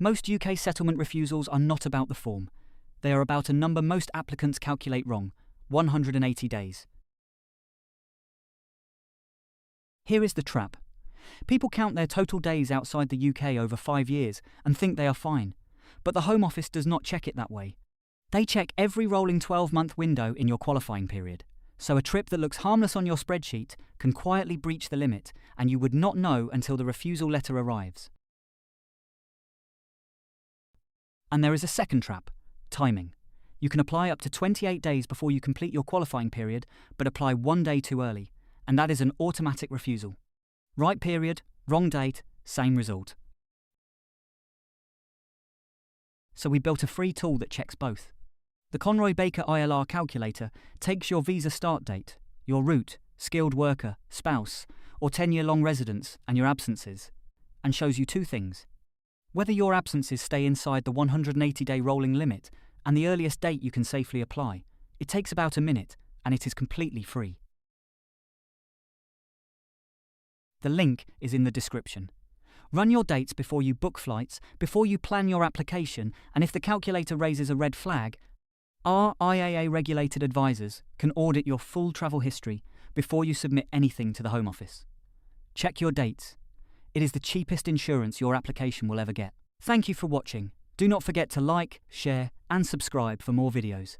Most UK settlement refusals are not about the form. They are about a number most applicants calculate wrong: 180 days. Here is the trap. People count their total days outside the UK over 5 years and think they are fine. But the Home Office does not check it that way. They check every rolling 12-month window in your qualifying period. So a trip that looks harmless on your spreadsheet can quietly breach the limit, and you would not know until the refusal letter arrives. And there is a second trap: timing. You can apply up to 28 days before you complete your qualifying period, but apply 1 day too early, and that is an automatic refusal. Right period, wrong date, same result. So we built a free tool that checks both. The Conroy Baker ILR calculator takes your visa start date, your route, skilled worker, spouse, or 10-year-long residence, and your absences, and shows you 2 things: whether your absences stay inside the 180-day rolling limit and the earliest date you can safely apply. It takes about a minute, and it is completely free. The link is in the description. Run your dates before you book flights, before you plan your application, and if the calculator raises a red flag, our IAA-regulated advisors can audit your full travel history before you submit anything to the Home Office. Check your dates. It is the cheapest insurance your application will ever get. Thank you for watching. Do not forget to like, share, and subscribe for more videos.